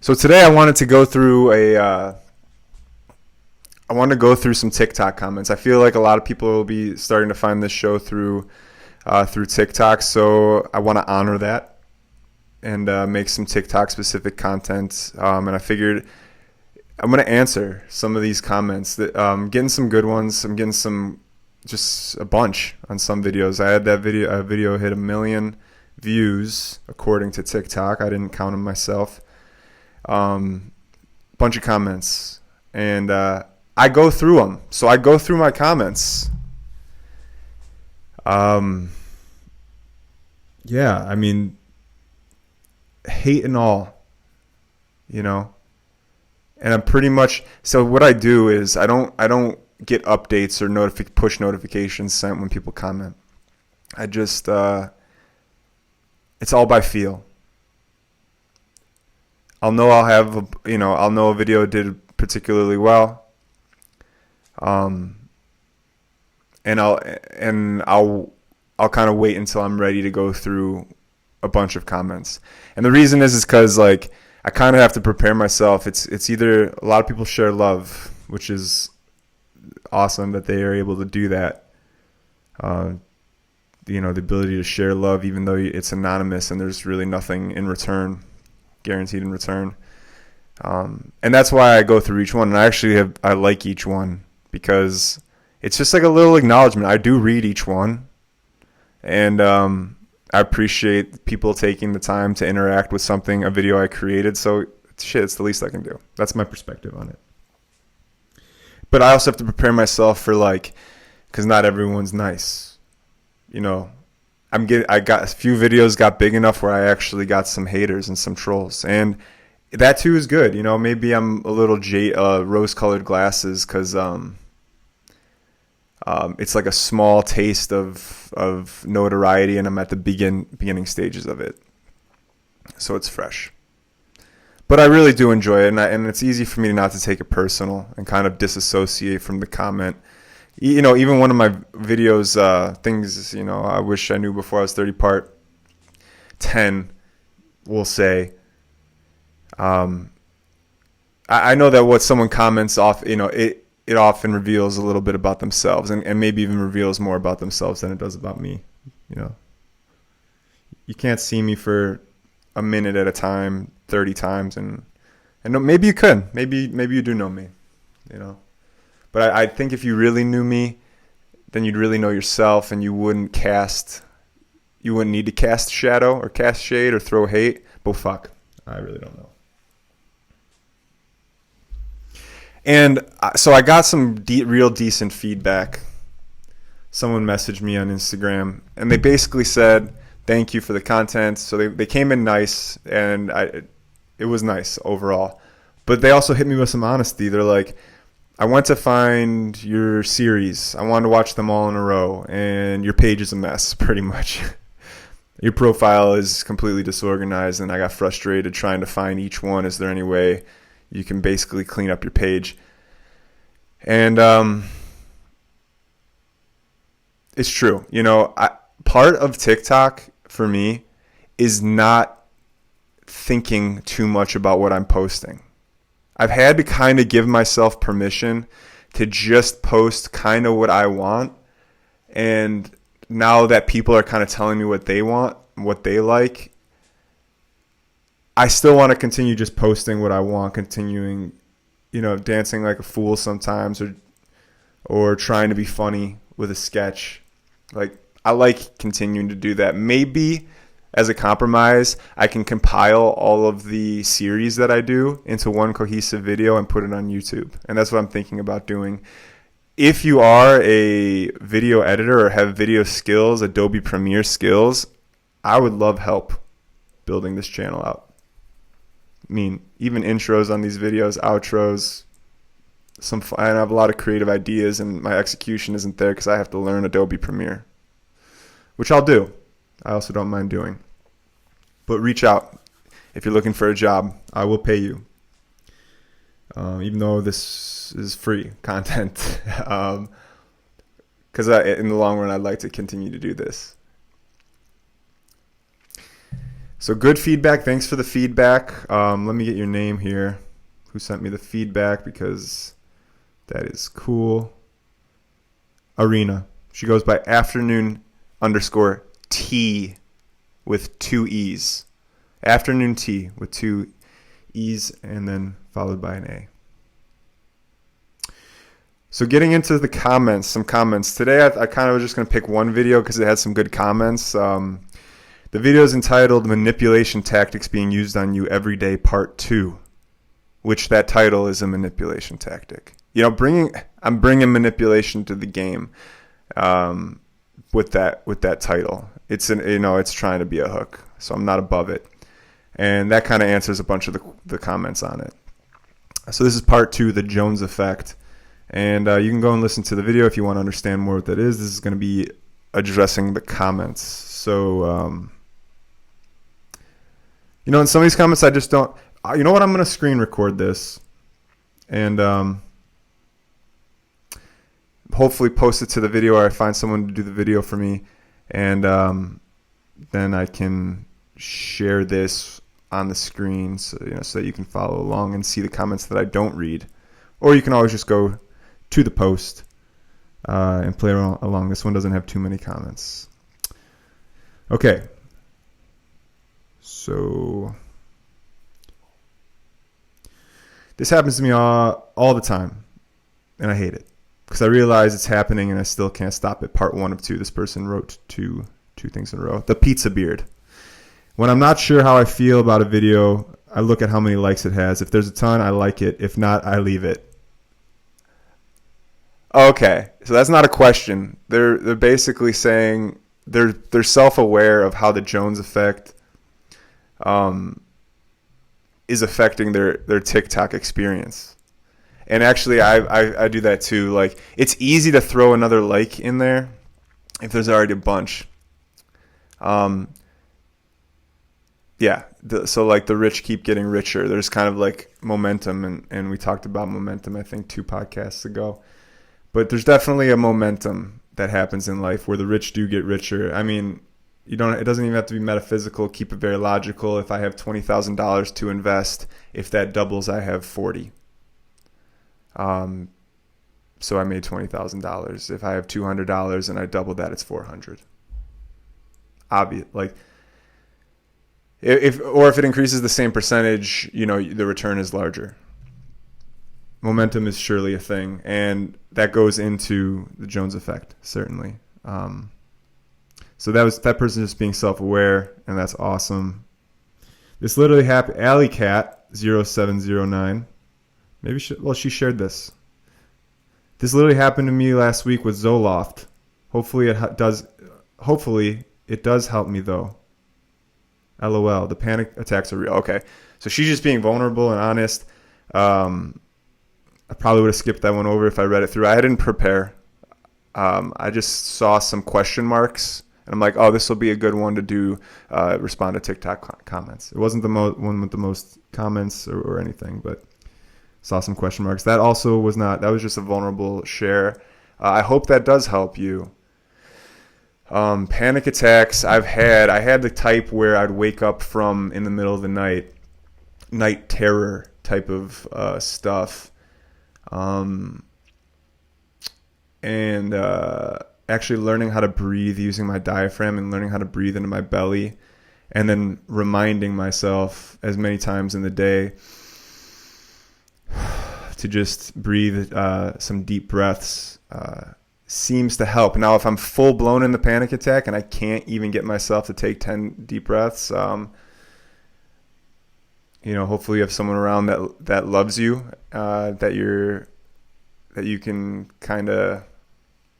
So today I wanted to go through I want to go through some TikTok comments. I feel like a lot of people will be starting to find this show through TikTok, so I want to honor that and make some TikTok specific content. And I figured I'm going to answer some of these comments. That getting some good ones. I'm getting some, just a bunch on some videos. I had that video hit 1 million views according to TikTok. I didn't count them myself. Bunch of comments, and I go through them. So I go through my comments. Yeah, I mean, hate and all, you know. And I'm pretty much, so what I do is I don't get updates or push notifications sent when people comment. I just it's all by feel. I'll know I'll know a video did particularly well. And I'll kind of wait until I'm ready to go through a bunch of comments. And the reason is because like I kind of have to prepare myself. It's either a lot of people share love, which is awesome that they are able to do that. The ability to share love even though it's anonymous and there's really nothing in return, guaranteed in return. And that's why I go through each one. And I like each one because it's just like a little acknowledgement. I do read each one, and I appreciate people taking the time to interact with a video I created. So it's the least I can do. That's my perspective on it. But I also have to prepare myself for because not everyone's nice. I got a few videos got big enough where I actually got some haters and some trolls, and that too is good. Maybe I'm a little rose-colored glasses because it's like a small taste of notoriety, and I'm at the beginning stages of it, so it's fresh. But I really do enjoy it, and it's easy for me not to take it personal and kind of disassociate from the comment. Even one of my videos, things, I wish I knew before I was 30, part 10, will say, I know that what someone comments off, it often reveals a little bit about themselves, and maybe even reveals more about themselves than it does about me. You can't see me for a minute at a time, 30 times, and maybe you could. Maybe you do know me, But I think if you really knew me, then you'd really know yourself, and you wouldn't need to cast shadow or cast shade or throw hate. But fuck, I really don't know. And so I got some real decent feedback. Someone messaged me on Instagram, and they basically said, thank you for the content. So they came in nice, and it was nice overall. But they also hit me with some honesty. They're like, I went to find your series. I wanted to watch them all in a row, and your page is a mess, pretty much. Your profile is completely disorganized, and I got frustrated trying to find each one. Is there any way you can basically clean up your page? And it's true. Part of TikTok for me is not thinking too much about what I'm posting. I've had to kind of give myself permission to just post kind of what I want. And now that people are kind of telling me what they want, what they like, I still want to continue just posting what I want, continuing, dancing like a fool sometimes, or trying to be funny with a sketch. I like continuing to do that. Maybe as a compromise, I can compile all of the series that I do into one cohesive video and put it on YouTube. And that's what I'm thinking about doing. If you are a video editor or have video skills, Adobe Premiere skills, I would love help building this channel out. I mean, even intros on these videos, outros, I have a lot of creative ideas, and my execution isn't there because I have to learn Adobe Premiere, which I'll do. I also don't mind doing. But reach out if you're looking for a job. I will pay you. Even though this is free content. Because in the long run, I'd like to continue to do this. So good feedback. Thanks for the feedback. Let me get your name here. Who sent me the feedback, because that is cool. Arena. She goes by afternoon_T with 2 E's. Afternoon T with 2 E's and then followed by an A. So getting into the comments, some comments. Today I kind of was just going to pick one video because it had some good comments. The video is entitled Manipulation Tactics Being Used on You Every Day Part 2, which that title is a manipulation tactic. You know, I'm bringing manipulation to the game with that title. It's trying to be a hook, so I'm not above it. And that kind of answers a bunch of the comments on it. So this is part 2, the Jones effect. And you can go and listen to the video if you want to understand more what that is. This is going to be addressing the comments. So, in some of these comments, I just don't... You know what? I'm going to screen record this. And hopefully post it to the video, or I find someone to do the video for me. And then I can share this on the screen so that you can follow along and see the comments that I don't read. Or you can always just go to the post and play along. This one doesn't have too many comments. Okay. So this happens to me all the time, and I hate it because I realize it's happening and I still can't stop it. Part 1 of 2. This person wrote two things in a row. The pizza beard. When I'm not sure how I feel about a video, I look at how many likes it has. If there's a ton, I like it. If not, I leave it. Okay, so that's not a question. They're basically saying they're self-aware of how the Jones effect is affecting their TikTok experience. And actually, I do that too. Like, it's easy to throw another like in there if there's already a bunch. So like the rich keep getting richer. There's kind of like momentum, and we talked about momentum, I think, 2 podcasts ago. But there's definitely a momentum that happens in life where the rich do get richer. I mean, it doesn't even have to be metaphysical. Keep it very logical. If I have $20,000 to invest, if that doubles, I have 40. So I made $20,000. If I have $200 and I double that, it's 400. Obvious, like. If it increases the same percentage, the return is larger. Momentum is surely a thing, and that goes into the Jones effect, certainly. So that person just being self-aware, and that's awesome. This literally happened. AlleyCat0709. She shared this. This literally happened to me last week with Zoloft. Hopefully it does help me though. LOL. The panic attacks are real. Okay. So she's just being vulnerable and honest. I probably would have skipped that one over if I read it through. I didn't prepare. I just saw some question marks, and I'm like, oh, this will be a good one to do, respond to TikTok comments. It wasn't the one with the most comments or anything, but saw some question marks. That also was not, that was just a vulnerable share. I hope that does help you. Panic attacks I had the type where I'd wake up from in the middle of the night terror type of stuff. And actually learning how to breathe using my diaphragm and learning how to breathe into my belly, and then reminding myself as many times in the day to just breathe some deep breaths seems to help. Now, if I'm full blown in the panic attack and I can't even get myself to take 10 deep breaths, hopefully you have someone around that loves you, that you can kind of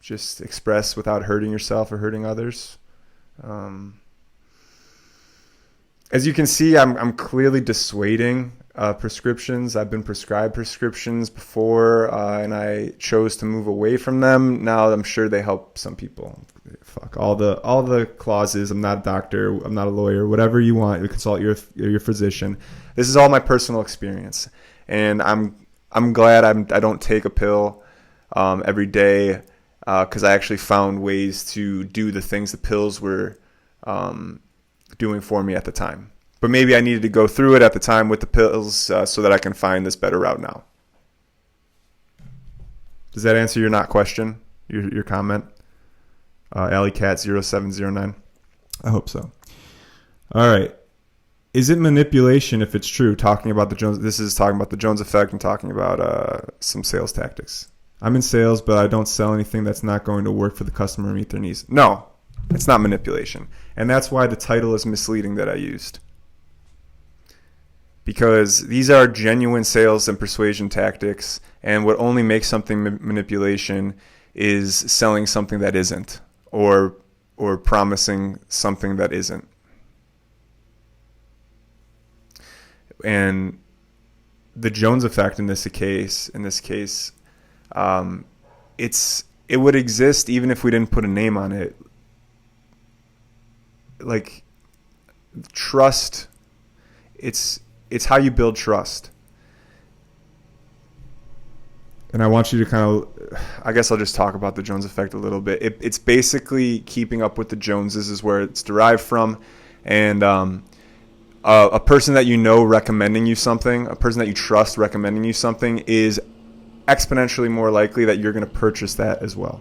just express without hurting yourself or hurting others. As you can see, I'm clearly dissuading prescriptions. I've been prescribed prescriptions before, and I chose to move away from them. Now I'm sure they help some people. Fuck all the clauses. I'm not a doctor. I'm not a lawyer. Whatever you want, you consult your physician. This is all my personal experience, and I'm glad I don't take a pill every day, because I actually found ways to do the things the pills were doing for me at the time. But maybe I needed to go through it at the time with the pills so that I can find this better route now. Does that answer your not question, your comment? AlleyCat0709. I hope so. All right. Is it manipulation if it's true? Talking about the Jones. This is talking about the Jones effect and talking about some sales tactics. I'm in sales, but I don't sell anything that's not going to work for the customer or meet their needs. No, it's not manipulation. And that's why the title is misleading that I used. Because these are genuine sales and persuasion tactics, and what only makes something manipulation is selling something that isn't, or promising something that isn't. And the Jones effect in this case, it would exist even if we didn't put a name on it. Like trust, it's how you build trust. And I want you to I guess I'll just talk about the Jones effect a little bit. It's basically keeping up with the Joneses is where it's derived from. And a person that you know recommending you something, a person that you trust recommending you something is exponentially more likely that you're going to purchase that as well.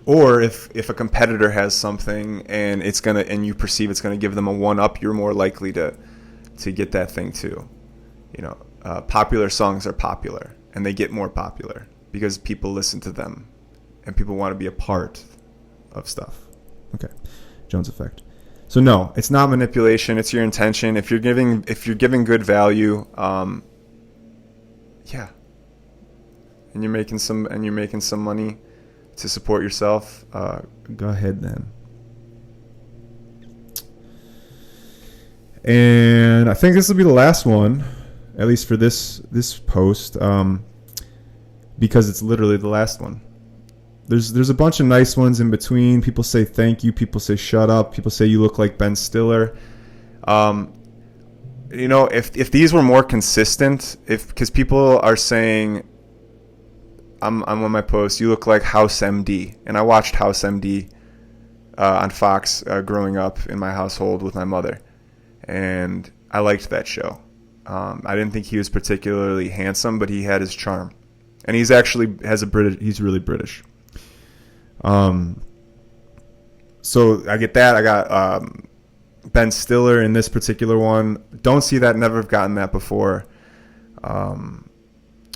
Or if a competitor has something and you perceive it's going to give them a one-up, you're more likely to get that thing too. Popular songs are popular, and they get more popular because people listen to them, and people want to be a part of stuff. Okay, Jones effect. So no, it's not manipulation. It's your intention. If you're giving good value, and you're making some money to support yourself, go ahead then. And I think this will be the last one, at least for this post, because it's literally the last one. There's a bunch of nice ones in between. People say thank you. People say shut up. People say you look like Ben Stiller. If these were more consistent, because people are saying, I'm on my post, you look like House MD. And I watched House MD on Fox growing up in my household with my mother. And I liked that show. I didn't think he was particularly handsome, but he had his charm. And he's really British. So I get that. I got Ben Stiller in this particular one. Don't see that. Never have gotten that before.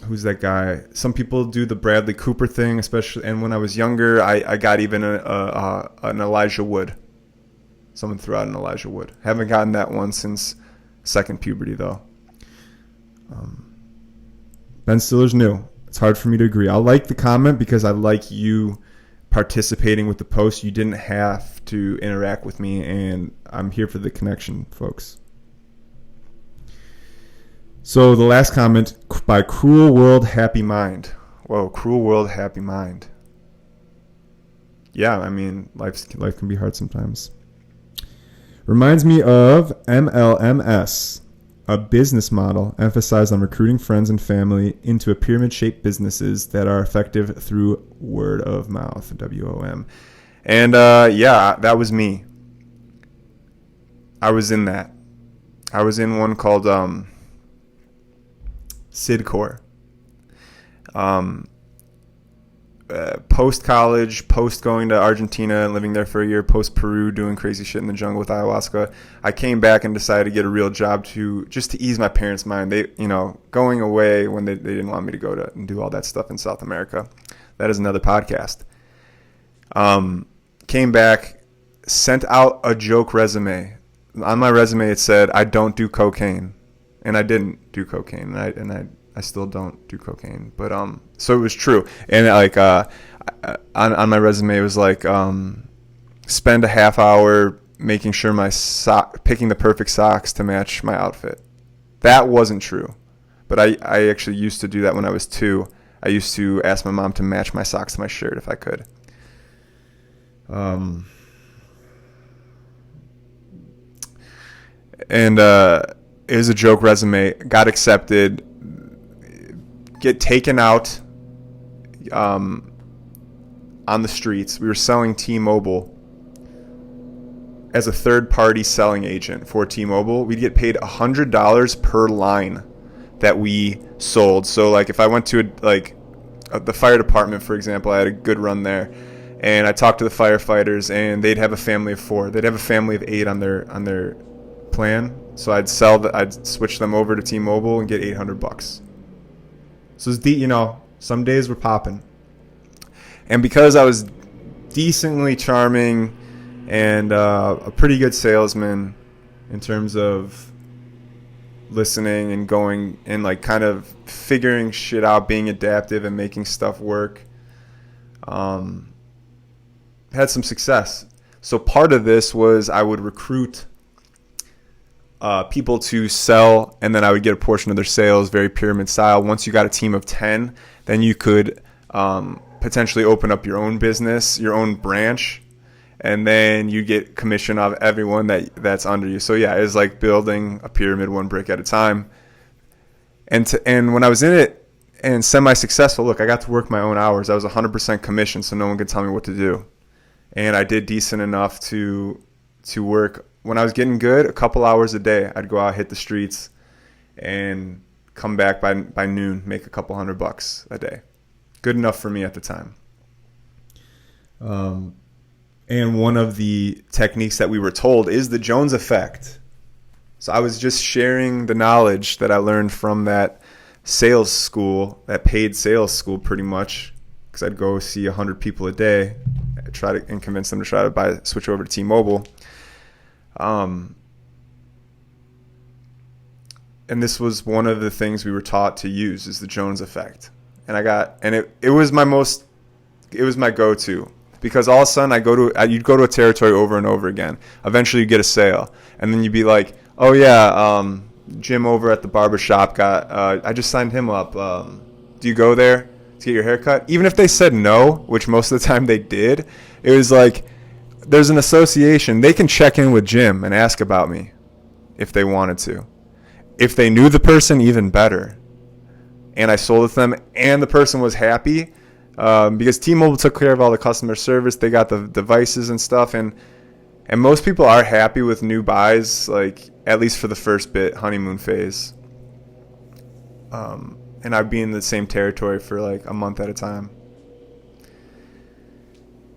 Who's that guy? Some people do the Bradley Cooper thing, especially. And when I was younger, I got even an Elijah Wood. Someone threw out an Elijah Wood. Haven't gotten that one since second puberty, though. Ben Stiller's new. It's hard for me to agree. I like the comment because I like you participating with the post. You didn't have to interact with me, and I'm here for the connection, folks. So the last comment by Cruel World Happy Mind. Whoa, Cruel World Happy Mind. Yeah, I mean, life can be hard sometimes. Reminds me of MLMs, a business model emphasized on recruiting friends and family into a pyramid-shaped businesses that are effective through word of mouth, WOM. And that was me. I was in that. I was in one called Sidcore. Post-college, post-going to Argentina and living there for a year, post-Peru, doing crazy shit in the jungle with ayahuasca, I came back and decided to get a real job to ease my parents' mind. They, going away when they didn't want me to go to and do all that stuff in South America. That is another podcast. Came back, sent out a joke resume. On my resume, it said, I don't do cocaine. And I didn't do cocaine. I still don't do cocaine, but so it was true. And on my resume, it was like spend a half hour making sure picking the perfect socks to match my outfit. That wasn't true, but I actually used to do that when I was 2. I used to ask my mom to match my socks to my shirt if I could. And it was a joke resume. Got accepted. Get taken out on the streets. We were selling T-Mobile. as a third-party selling agent for T-Mobile, we'd get paid $100 per line that we sold. So like if I went to the fire department, for example, I had a good run there, and I talked to the firefighters, and they'd have a family of 4. They'd have a family of 8 on their plan. So I'd switch them over to T-Mobile and get $800. So it's some days were popping. And because I was decently charming and a pretty good salesman in terms of listening and going and like kind of figuring shit out, being adaptive and making stuff work, had some success. So part of this was I would recruit people to sell, and then I would get a portion of their sales, very pyramid style. Once you got a team of 10, then you could potentially open up your own business, your own branch, and then you get commission of everyone that's under you. So yeah, it's like building a pyramid one brick at a time. And when I was in it and semi-successful, look, I got to work my own hours. I was 100% commission, so no one could tell me what to do. And I did decent enough to work. When I was getting good, a couple hours a day, I'd go out, hit the streets, and come back by noon, make a couple $100 a day. Good enough for me at the time. And one of the techniques that we were told is the Jones effect. So I was just sharing the knowledge that I learned from that sales school, that paid sales school pretty much, because I'd go see 100 people a day, and convince them to try to switch over to T-Mobile. And this was one of the things we were taught to use, is the Jones effect. And it was my go-to, because all of a sudden you'd go to a territory over and over again. Eventually you get a sale, and then you'd be like, oh yeah, Jim over at the barbershop I just signed him up. Do you go there to get your hair cut? Even if they said no, which most of the time they did, it was like, there's an association. They can check in with Jim and ask about me if they wanted to. If they knew the person, even better. And I sold it to them, and the person was happy because T-Mobile took care of all the customer service. They got the devices and stuff, and most people are happy with new buys, like at least for the first bit, honeymoon phase. And I'd be in the same territory for like a month at a time.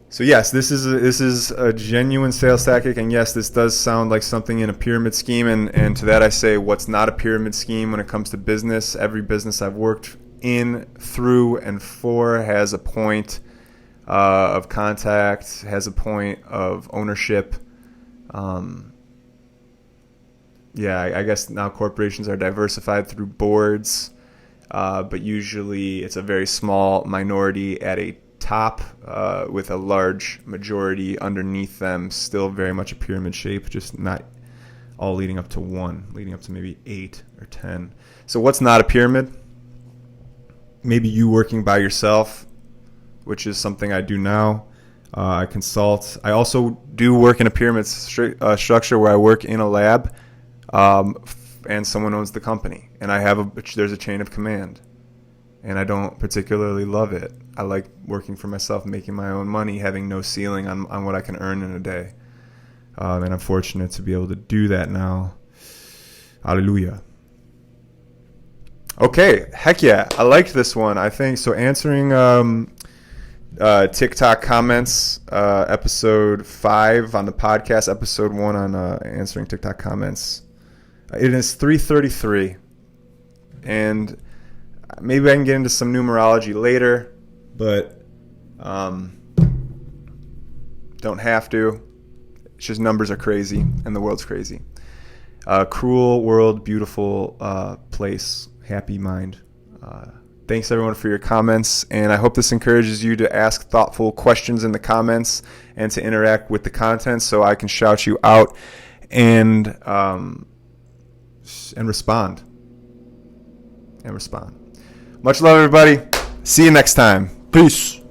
So yes, this is a genuine sales tactic, and yes, this does sound like something in a pyramid scheme, and to that I say, what's not a pyramid scheme when it comes to business? Every business I've worked in, through, and for has a point of contact, has a point of ownership. I guess now corporations are diversified through boards, but usually it's a very small minority at a top with a large majority underneath them, still very much a pyramid shape, just not all leading up to one, leading up to maybe 8 or 10. So what's not a pyramid? Maybe you working by yourself, which is something I do now. I consult. I also do work in a pyramid structure where I work in a lab, and someone owns the company, and there's a chain of command. And I don't particularly love it. I like working for myself, making my own money, having no ceiling on what I can earn in a day. And I'm fortunate to be able to do that now. Hallelujah. Okay, heck yeah. I liked this one. I think so. Answering TikTok comments, episode 5 on the podcast, episode 1 on answering TikTok comments. It is 3:33. And maybe I can get into some numerology later, but don't have to. It's just numbers are crazy, and the world's crazy. Cruel world, beautiful place, happy mind. Thanks, everyone, for your comments, and I hope this encourages you to ask thoughtful questions in the comments and to interact with the content so I can shout you out and respond. Much love, everybody. See you next time. Peace.